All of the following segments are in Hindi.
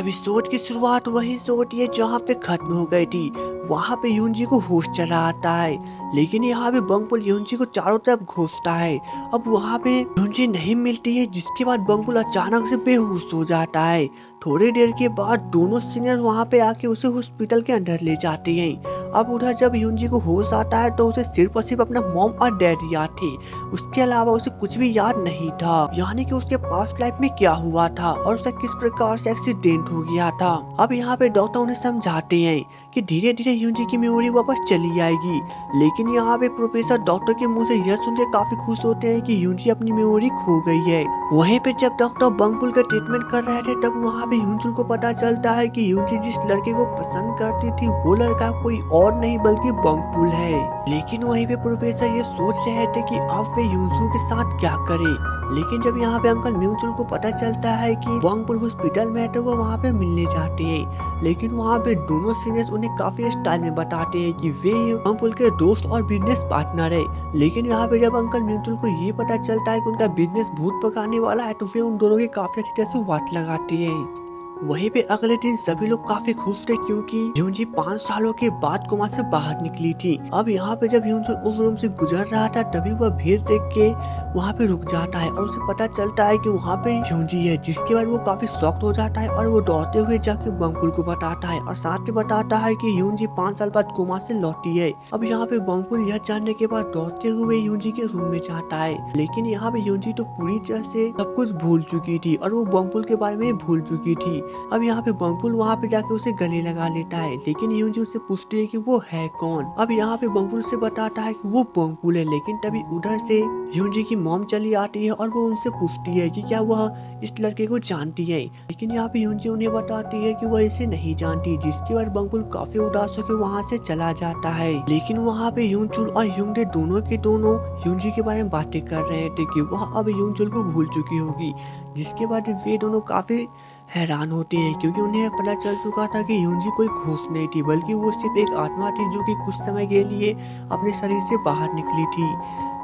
एपिसोड की शुरुआत वहीं से होती है जहाँ पे खत्म हो गई थी। वहाँ पे यूनजी को होश चला आता है, लेकिन यहाँ पे बंगपुल यूनजी को चारों तरफ घुसता है। अब वहाँ पे यूनजी नहीं मिलती है, जिसके बाद बंगपुल अचानक से बेहोश हो जाता है। थोड़ी देर के बाद दोनों सीनियर वहाँ पे आके उसे हॉस्पिटल के अंदर ले जाते हैं। अब उधर जब यूनजी को होश आता है तो उसे सिर्फ और सिर्फ अपना मॉम और डैड याद थे, उसके अलावा उसे कुछ भी याद नहीं था। यानी कि उसके पास्ट लाइफ में क्या हुआ था और उसे किस प्रकार से एक्सीडेंट हो गया था। अब यहाँ पे डॉक्टर उन्हें समझाते हैं कि धीरे धीरे यूनजी की मेमोरी वापस चली आएगी, लेकिन यहाँ पे प्रोफेसर डॉक्टर के मुंह से यह सुनकर काफी खुश होते हैं कि यूनजी अपनी मेमोरी खो गई है। वहीं पे जब डॉक्टर बंगपुल का ट्रीटमेंट कर रहे थे तब वहाँ पे यूनजुल को पता चलता है कि यूनजी जिस लड़के को पसंद करती थी वो लड़का कोई और नहीं बल्कि बंगपुल है। लेकिन वहीं पे प्रोफेसर ये सोच रहे थे कि अब वे यूनजुल के साथ क्या करे। लेकिन जब यहाँ पे अंकल म्यूचुअल को पता चलता है कि बंगपुल हॉस्पिटल में है तो वो वहाँ पे मिलने जाते हैं। लेकिन वहाँ पे दोनों सीनियर्स उन्हें काफी स्टाइल में बताते हैं कि वे बंगपुल के दोस्त और बिजनेस पार्टनर है। लेकिन यहाँ पे जब अंकल म्यूचुअल को ये पता चलता है कि उनका बिजनेस भूत पकाने वाला है तो वे उन दोनों की काफी अच्छी तरह से वाट लगाते हैं। वहीं पे अगले दिन सभी लोग काफी खुश थे क्योंकि यूनजी 5 सालों के बाद कोमा से बाहर निकली थी। अब यहाँ पे जब यूनजी उस रूम से गुजर रहा था तभी वह भीड़ देख के वहाँ पे रुक जाता है और उसे पता चलता है कि वहाँ पे यूनजी है, जिसके बाद वो काफी शॉक्ड हो जाता है और वो दौड़ते हुए जाके बंगपुल को बताता है और साथ में बताता है कि यूनजी 5 साल बाद कोमा से लौटी है। अब यहाँ पे बंगपुल यह जानने के बाद दौड़ते हुए यूनजी के रूम में जाता है, लेकिन यहाँ पे यूनजी तो पूरी तरह से सब कुछ भूल चुकी थी और वो बंगपुल के बारे में भूल चुकी थी। अब यहाँ पे बंगपुल वहाँ पे जाके उसे गले लगा लेता है, लेकिन यूनजी उससे पूछती है कि वो है कौन। अब यहाँ पे बंगपुल से बताता है कि वो बंगपुल है, लेकिन तभी उधर से यूनजी की मॉम चली आती है और वो उनसे पूछती है कि क्या वह इस लड़के को जानती है। लेकिन यहाँ पे यूनजी उन्हें बताती है कि वह इसे नहीं जानती, जिसके बाद बंगपुल काफी उदास होकर वहाँ से चला जाता है। लेकिन वहाँ पे यूनचुल और यूंगडे दोनों के दोनों यूनजी के बारे में बातें कर रहे थे कि वह अब यूनचुल को भूल चुकी होगी, जिसके बाद वे दोनों काफी हैरान होते हैं क्योंकि उन्हें पता चल चुका था कि यूनजी कोई घोस्ट नहीं थी बल्कि वो सिर्फ एक आत्मा थी जो कि कुछ समय के लिए अपने शरीर से बाहर निकली थी।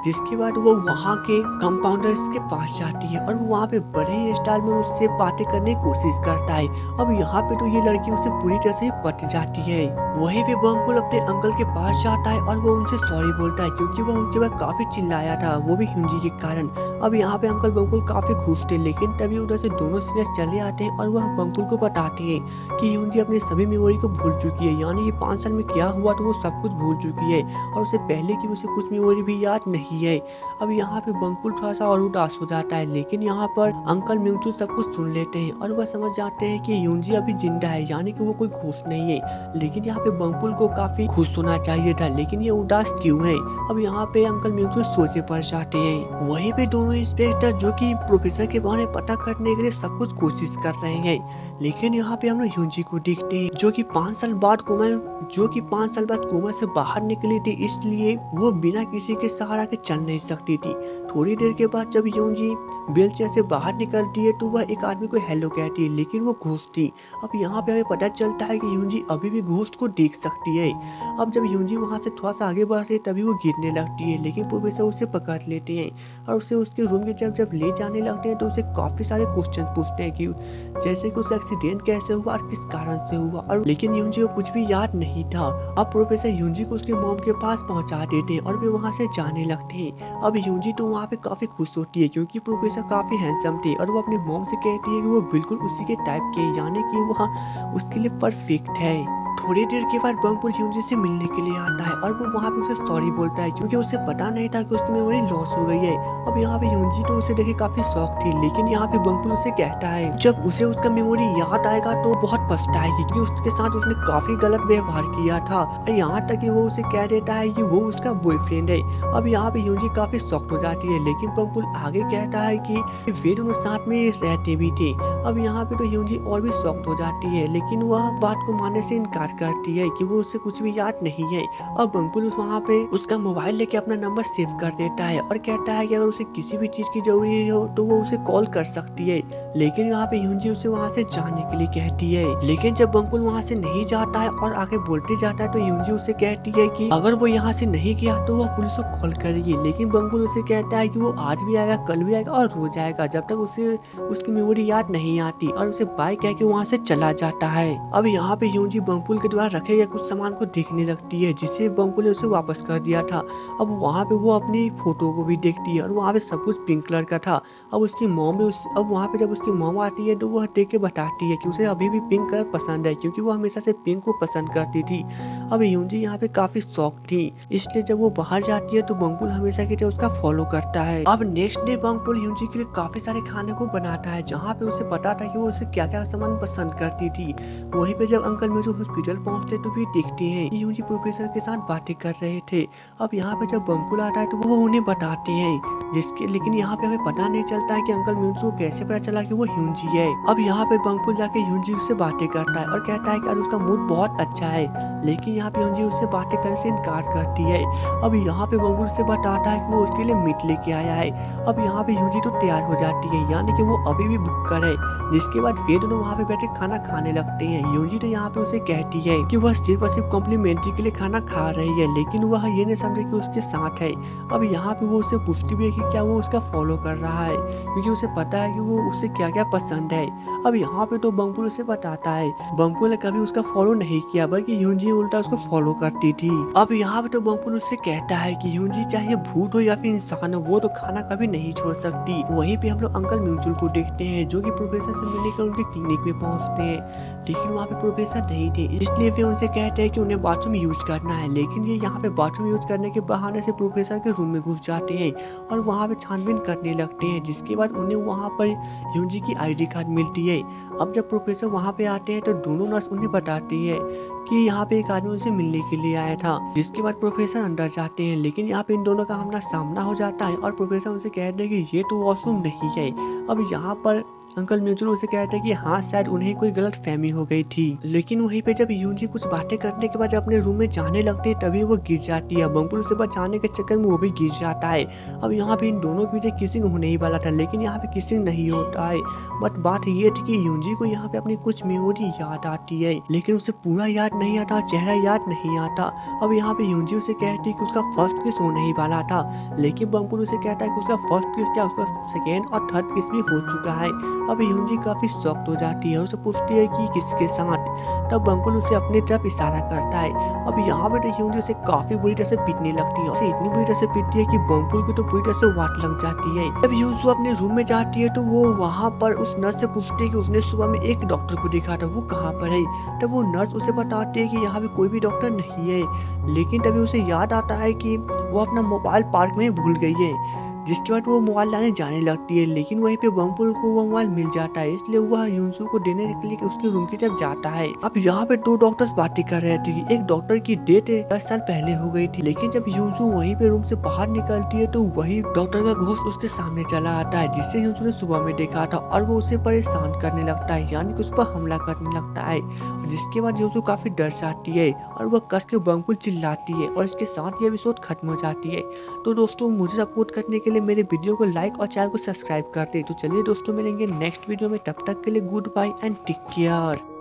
जिसके बाद वो वहाँ के कंपाउंडर्स के पास जाती है और वो वहाँ पे बड़े ही स्टाइल में उससे बातें करने की कोशिश करता है। अब यहाँ पे तो ये लड़की उसे पूरी तरह से पट जाती है। वहीं पे बंगपुल अपने अंकल के पास जाता है और वो उनसे सॉरी बोलता है क्योंकि वो उनके बाद काफी चिल्लाया था, वो भी यूनजी के कारण। अब यहाँ पे अंकल बंगपुल काफी खुश थे, लेकिन तभी उधर से दोनों सीनियर्स चले आते हैं और वह बंगपुल को बताते हैं कि यूनजी अपनी सभी मेमोरी को भूल चुकी है, यानी कि 5 साल में क्या हुआ तो वो सब कुछ भूल चुकी है और उससे पहले की उसे कुछ मेमोरी भी याद नहीं है। अब यहाँ पे बंगपुल थोड़ा सा और उदास हो जाता है, लेकिन यहाँ पर अंकल म्यूचुअल सब कुछ सुन लेते हैं और वह समझ जाते हैं कि यूनजी अभी जिंदा है, यानी कि वो कोई घोस्ट नहीं है। लेकिन यहाँ पे बंगपुल को काफी खुश होना चाहिए था, लेकिन ये उदास क्यों है। अब यहाँ पे अंकल म्यूचुअल सोचे पड़ जाते हैं। वहीं पे दोनों इंस्पेक्टर जो कि प्रोफेसर के बारे में पता करने के लिए सब कुछ कोशिश कर रहे हैं, लेकिन यहाँ पे हम लोग यूनजी को देखते हैं जो कि 5 साल बाद कोमा से बाहर निकली थी, इसलिए वो बिना किसी के सहारा के चल नहीं सकती थी। थोड़ी देर के बाद जब यूनजी व्हीलचेयर से बाहर निकलती है तो वह एक आदमी को हेलो कहती है, लेकिन वो घोस्ट थी। अब यहाँ पे हमें पता चलता है कि यूनजी अभी भी घोस्ट को देख सकती है। अब जब यूनजी वहाँ से थोड़ा सा आगे बढ़ती है तभी वो गिरने लगती है, लेकिन प्रोफेसर उसे पकड़ लेते हैं और उसे उसके रूम के जब ले जाने लगते हैं तो उसे काफी सारे क्वेश्चन पूछते हैं कि जैसे कि उसे एक्सीडेंट कैसे हुआ और किस कारण से हुआ, और लेकिन यूनजी को कुछ भी याद नहीं था। अब प्रोफेसर यूनजी को उसके मॉम के पास पहुंचा देते हैं और वे वहाँ से जाने लगते हैं। अब यूनजी तो वहाँ पे काफी खुश होती है क्योंकि प्रोफेसर काफी हैंडसम थे और वो अपनी मॉम से कहती है कि वो बिल्कुल उसी के टाइप के, यानी कि वह उसके लिए परफेक्ट है। थोड़ी देर के बाद बंगपुल यूनजी से मिलने के लिए आता है और वो वहाँ पे उसे सॉरी बोलता है क्योंकि उसे पता नहीं था कि उसकी मेमोरी लॉस हो गई है। अब यहाँ पे यूनजी तो उसे देखे काफी शौक थी, लेकिन यहाँ पे बंगपुल उसे कहता है जब उसे उसका मेमोरी याद आएगा तो बहुत पछताएगी क्योंकि उसके साथ उसने काफी गलत व्यवहार किया था। और यहाँ तक कि वो उसे कह देता है कि वो उसका बॉयफ्रेंड है। अब यहाँ पे यूनजी काफी शॉक्ड हो जाती है, लेकिन बंगपुल आगे कहता है कि वे दोनों साथ में रहते भी थे। अब यहाँ पे तो यूनजी और भी शॉक्ड हो जाती है, लेकिन वह बात को मानने से इनकार इनकार करती है कि वो उससे कुछ भी याद नहीं है। और बंकुल उस वहाँ पे उसका मोबाइल लेके अपना नंबर सेव कर देता है और कहता है कि अगर उसे किसी भी चीज की जरूरी हो तो वो उसे कॉल कर सकती है। लेकिन यहाँ पे यूनजी उसे वहाँ से जाने के लिए कहती है। लेकिन जब बंकुल वहाँ से नहीं जाता है और आगे बोलते जाता है तो यूनजी उसे कहती है कि अगर वो यहाँ से नहीं गया तो वो पुलिस को कॉल करेगी। लेकिन बंकुल उसे कहता है कि वो आज भी आएगा, कल भी आएगा और रोज आएगा, जब तक उसे उसकी मेमोरी याद नहीं आती, और उसे बाय कह के वहाँ से चला जाता है। अब यहाँ पे यूनजी बंकुल के द्वारा रखे गए कुछ सामान को देखने लगती है जिसे बंकुल ने उसे वापस कर दिया था। अब वहाँ पे वो अपनी फोटो को भी देखती है और वहाँ पे सब कुछ पिंक कलर का था। अब उसकी मॉम भी अब वहाँ पे जब उसकी मॉम आती है तो वो देख के बताती है कि उसे अभी भी पिंक कलर पसंद है, क्योंकि वो हमेशा से पिंक को पसंद करती थी। अब यूनजी यहाँ पे काफी शौक थी, इसलिए जब वो बाहर जाती है तो बंकुल हमेशा की तरह उसका फॉलो करता है। अब नेक्स्ट डे बंकुल यूनजी के लिए काफी सारे खाने को बनाता है, जहाँ पे उसे पता था कि वो उसे क्या क्या सामान पसंद करती थी। वहीं पे जब अंकल म्यूजो हॉस्पिटल पहुँचते तो भी देखते हैं कि यूनजी प्रोफेसर के साथ बातें कर रहे थे। अब यहाँ पे जब बंकुल आता है तो वो उन्हें बताते हैं, जिसके लेकिन यहाँ पे हमें पता नहीं चलता है कि अंकल म्यूजो को कैसे पता चला कि वो यूनजी है। अब यहाँ पे बंकुल जाके यूनजी से बातें करता है और कहता है कि आज उसका मूड बहुत अच्छा है, लेकिन यहाँ पे यूनजी उससे बातें करने से इनकार करती है। अब यहाँ पे बंकुल से बताता है कि वो उसके लिए मीट लेके आया है। अब यहाँ पे यूनजी तो तैयार हो जाती है, यानी कि वो अभी भी भूखकर है। जिसके बाद फिर दोनों वहाँ पे बैठे खाना खाने लगते हैं। यूनजी तो यहाँ पे उसे कहती है कि वह सिर्फ और सिर्फ कॉम्प्लीमेंट्री के लिए खाना खा रही है, लेकिन वह ये नहीं समझे कि उसके साथ है। अब यहाँ पे वो उसे पूछती भी है कि क्या वो उसका फॉलो कर रहा है, क्योंकि उसे पता है कि वो उससे क्या क्या पसंद है। अब यहाँ पे तो बंकुल उसे बताता है बंकुल ने कभी उसका फॉलो नहीं किया, बल्कि यूनजी उल्टा उसको फॉलो करती थी। अब यहाँ पे तो बंकुल उससे कहता है कि यूनजी चाहे भूत हो या फिर इंसान हो, वो तो खाना कभी नहीं छोड़ सकती। वहीं पे हम लोग अंकल म्यूचुअल को देखते हैं जो कि प्रोफेसर से मिलने कर उनके क्लिनिक में पहुंचते हैं, लेकिन वहाँ पे प्रोफेसर नहीं थे, इसलिए वे उनसे कहते हैं कि उन्हें बाथरूम यूज करना है। लेकिन ये यहाँ पे बाथरूम यूज करने के बहाने से प्रोफेसर के रूम में घुस जाते हैं और वहाँ पे छानबीन करने लगते हैं, जिसके बाद उन्हें वहाँ पर यूनजी की आईडी कार्ड मिलती है। अब जब प्रोफेसर वहाँ पे आते हैं तो दोनों नर्स उन्हें बताती है कि यहाँ पे एक आदमी उनसे मिलने के लिए आया था। जिसके बाद प्रोफेसर अंदर जाते हैं, लेकिन यहाँ पे इन दोनों का आमना सामना हो जाता है और प्रोफेसर उनसे कहते हैं कि ये तो वॉशरूम नहीं है। अब यहाँ पर अंकल म्यूचुअल उसे कहते हैं कि हाँ शायद उन्हें कोई गलत फहमी हो गई थी। लेकिन वहीं पे जब यूनजी कुछ बातें करने के बाद जब अपने रूम में जाने लगते हैं तभी वो गिर जाती है। बंकुल उसे बचाने के चक्कर में वो भी गिर जाता है। अब यहाँ पे इन दोनों के बीच किसिंग होने ही वाला था, लेकिन यहाँ पे किसिंग नहीं होता है। बट बात ये थी कि यूनजी को यहाँ पे अपनी कुछ मेमोरी याद आती है, लेकिन उसे पूरा याद नहीं आता, चेहरा याद नहीं आता। अब यहाँ पे यूनजी उसे कहती है कि उसका फर्स्ट किस होने ही वाला था, लेकिन बंकुल उसे कहता है कि उसका फर्स्ट किस क्या उसका सेकेंड और थर्ड किस भी हो चुका है। अब यूनजी काफी शॉक्ड हो जाती है और उसे पूछती है कि किसके साथ। तब बंकुल उसे अपनी तरफ इशारा करता है। अब यहाँ पे यूनजी उसे काफी बुरी तरह से पीटने लगती है, उसे इतनी बुरी तरह से पीटती है कि बंकुल की तो पूरी तरह से वाट लग जाती है। जब यूनजी अपने रूम में जाती है तो वो वहाँ पर उस नर्स से पूछती है कि उसने सुबह में एक डॉक्टर को देखा था, वो कहाँ पर है। तब वो नर्स उसे बताती है कि यहाँ पे कोई भी डॉक्टर नहीं है। लेकिन तभी उसे याद आता है कि वो अपना मोबाइल पार्क में भूल गई है। जिसके बाद वो मोबाइल लाने जाने लगती है, लेकिन वहीं पे बंकुल को वो मोबाइल मिल जाता है, इसलिए वह यूनसू को देने के लिए उसके रूम की तरफ जाता है। अब यहाँ पे दो डॉक्टर्स बातें कर रहे थे। एक डॉक्टर की डेथ 10 साल पहले हो गई थी, लेकिन जब यूनसू वहीं पे रूम से बाहर निकलती है तो वही डॉक्टर का घोस्ट उसके सामने चला आता है, जिससे यूनसू ने सुबह में देखा था, और वो उसे परेशान करने लगता है, यानी कि उस पर हमला करने लगता है। जिसके बाद यूनसू काफी डर जाती है और वह कस के बंकुल चिल्लाती है, और इसके साथ ये एपिसोड खत्म हो जाती है। तो दोस्तों मुझे सपोर्ट करने के लिए मेरे वीडियो को लाइक और चैनल को सब्सक्राइब कर दे। तो चलिए दोस्तों मिलेंगे नेक्स्ट वीडियो में, तब तक के लिए good bye and take care.